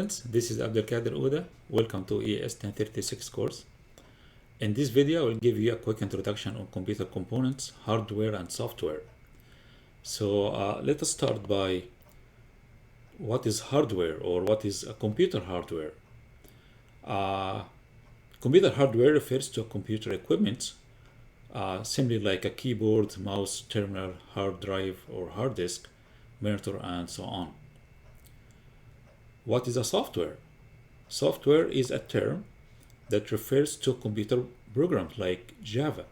students, this is Abdelkader Ouda. Welcome to ES 1036 course. In this video, I will give you a quick introduction on computer components, hardware and software. So let us start by what is hardware or what is a computer hardware. Computer hardware refers to computer equipment, simply like a keyboard, mouse, terminal, hard drive or hard disk, monitor, and so on. What is a software? Software is a term that refers to computer programs like Java.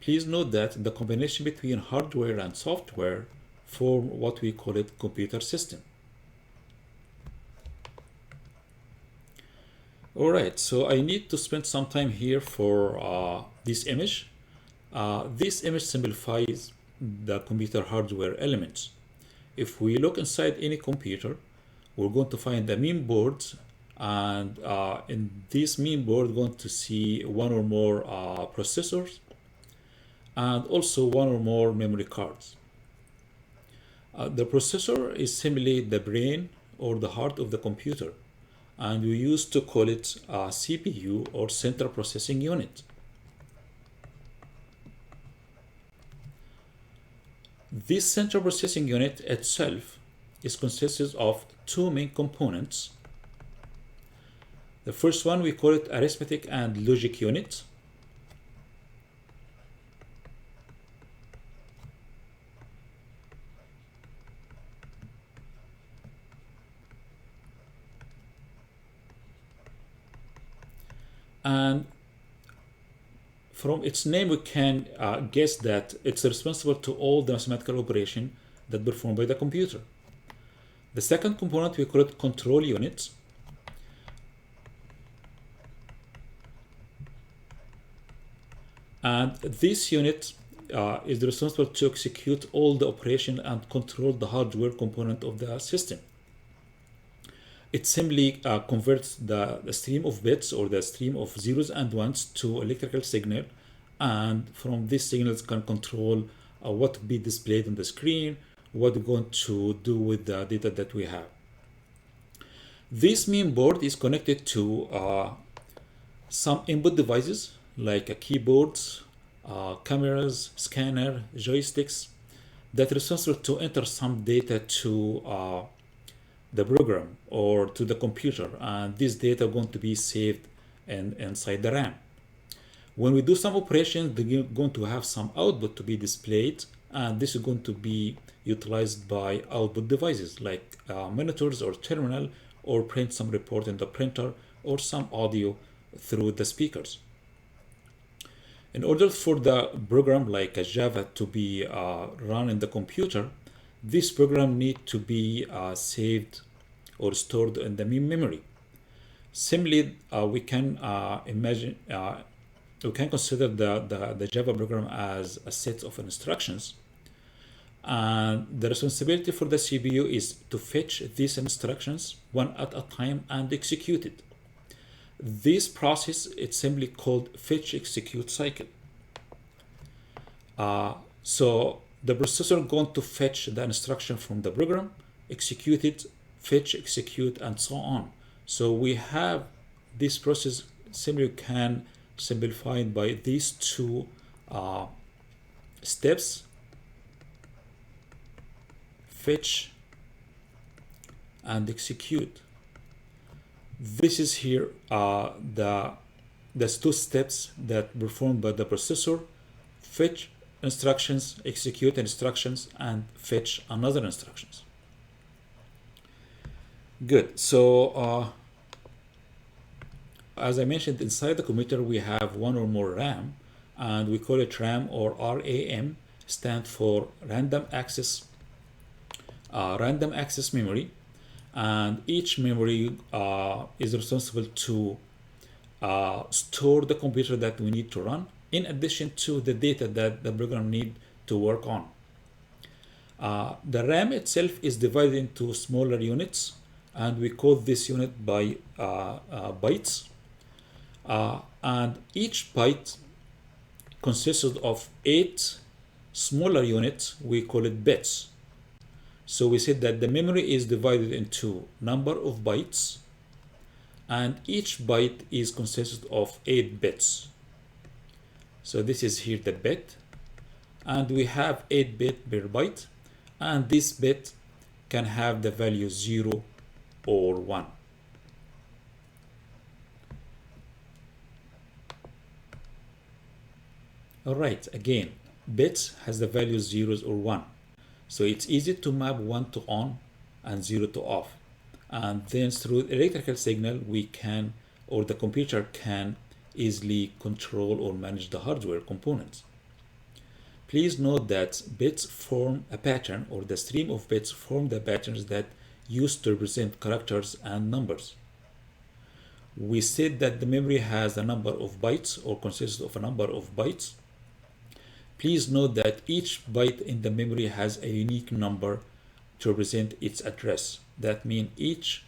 Please note that the combination between hardware and software form what we call it computer system. Alright, so I need to spend some time here for this image. This image simplifies the computer hardware elements. If we look inside any computer, we're going to find the main board, and in this main board, we're going to see one or more processors and also one or more memory cards. The processor is simply the brain or the heart of the computer, and we used to call it CPU or central processing unit. This central processing unit itself is consisted of two main components. The first one, we call it arithmetic and logic unit. And from its name, we can guess that it's responsible to all the mathematical operation that performed by the computer. The second component, we call it control unit. And this unit is responsible to execute all the operation and control the hardware component of the system. It simply converts the stream of bits or the stream of zeros and ones to electrical signal, and from these signals can control what to be displayed on the screen, what we're going to do with the data that we have. This main board is connected to some input devices like keyboards, cameras, scanner, joysticks that are responsible to enter some data to the program or to the computer, and this data are going to be saved inside the RAM. When we do some operations, they're going to have some output to be displayed, and this is going to be utilized by output devices like monitors or terminal, or print some report in the printer, or some audio through the speakers. In order for the program like Java to be run in the computer, this program need to be saved or stored in the main memory. Simply, we can consider the Java program as a set of instructions, and the responsibility for the CPU is to fetch these instructions one at a time and execute it. This process is simply called fetch execute cycle. So the processor going to fetch the instruction from the program, execute it, fetch, execute, and so on. So we have this process simply can simplified by these two steps: fetch and execute. This is here the two steps that performed by the processor: fetch instructions, execute instructions, and fetch another instructions. Good. So as I mentioned, inside the computer we have one or more RAM, and we call it RAM, or RAM stand for random access memory, and each memory is responsible to store the computer that we need to run, in addition to the data that the program need to work on. The RAM itself is divided into smaller units, and we call this unit by bytes. And each byte consists of 8 smaller units. We call it bits. So we said that the memory is divided into number of bytes, and each byte is consisted of 8 bits. So this is here the bit, and we have 8 bit per byte, and this bit can have the value 0 or 1. Alright, again, bits has the value 0s or 1. So it's easy to map 1 to on and 0 to off. And then through electrical signal, we can, or the computer can, easily control or manage the hardware components. Please note that bits form a pattern, or the stream of bits form the patterns that used to represent characters and numbers. We said that the memory has a number of bytes, or consists of a number of bytes. Please note that each byte in the memory has a unique number to represent its address. That means each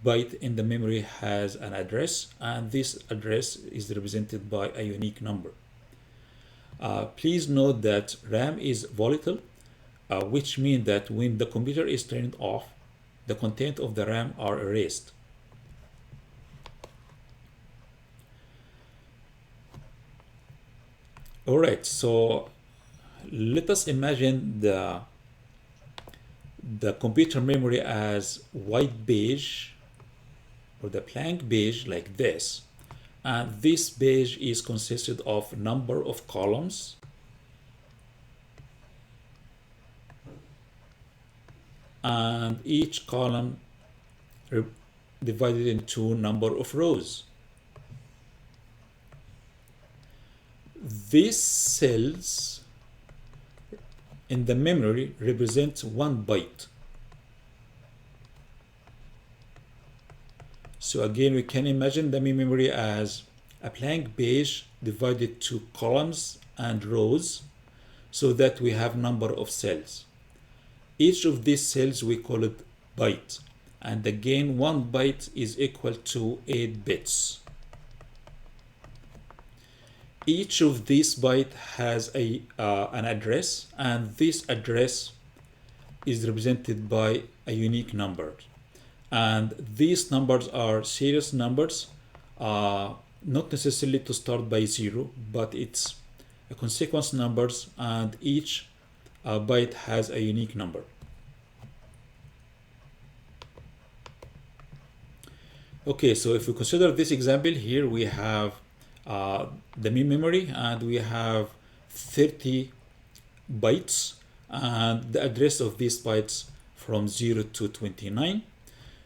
byte in the memory has an address, and this address is represented by a unique number. Please note that RAM is volatile, which means that when the computer is turned off, the content of the RAM are erased. Alright, so let us imagine the computer memory as white beige, or the blank beige like this. And this beige is consisted of number of columns and each column divided into number of rows. These cells in the memory represent 1 byte. So again, we can imagine the memory as a blank page divided to columns and rows, so that we have number of cells. Each of these cells we call it byte, and again 1 byte is equal to 8 bits. Each of these bytes has an address, and this address is represented by a unique number. And these numbers are serious numbers, not necessarily to start by 0, but it's a consequence numbers, and each byte has a unique number. Okay, so if we consider this example here, we have the main memory, and we have 30 bytes, and the address of these bytes from 0 to 29.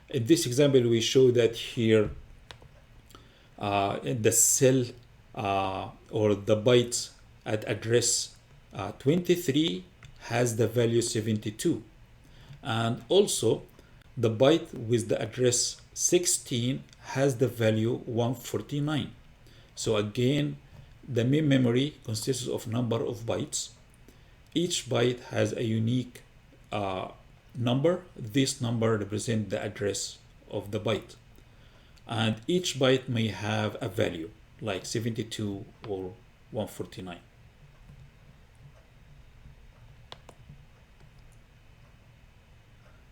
In this example, we show that here the cell or the bytes at address 23 has the value 72, and also the byte with the address 16 has the value 149. So again, the main memory consists of number of bytes. Each byte has a unique number. This number represents the address of the byte, and each byte may have a value like 72 or 149.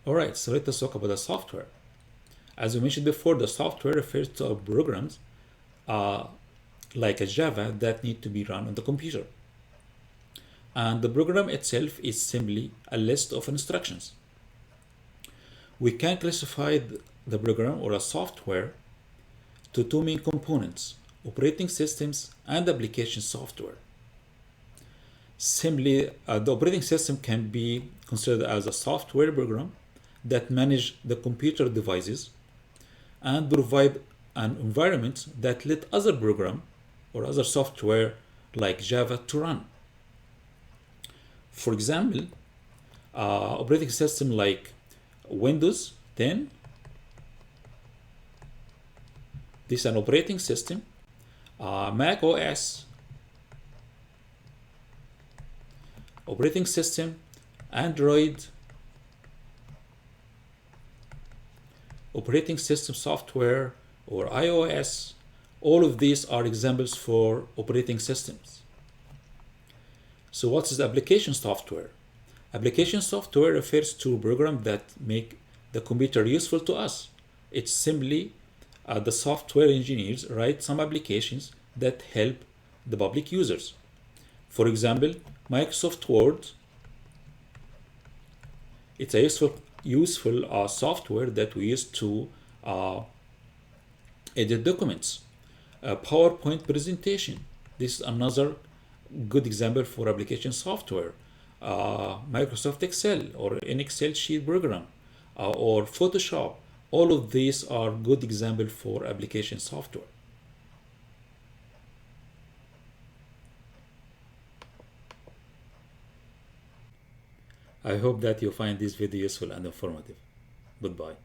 Alright, so let us talk about the software. As we mentioned before, the software refers to programs like a Java that need to be run on the computer. And the program itself is simply a list of instructions. We can classify the program or a software to 2 main components: operating systems and application software. Simply, the operating system can be considered as a software program that manages the computer devices and provide an environment that let other program or other software like Java to run. For example, operating system like Windows 10, this is an operating system. Mac OS operating system, Android operating system software, or iOS. All of these are examples for operating systems. So what is application software? Application software refers to programs that make the computer useful to us. It's simply the software engineers write some applications that help the public users. For example, Microsoft Word, it's a useful software that we use to uh, edit documents. PowerPoint presentation. This is another good example for application software. Microsoft Excel or an Excel sheet program or Photoshop. All of these are good examples for application software. I hope that you find this video useful and informative. Goodbye.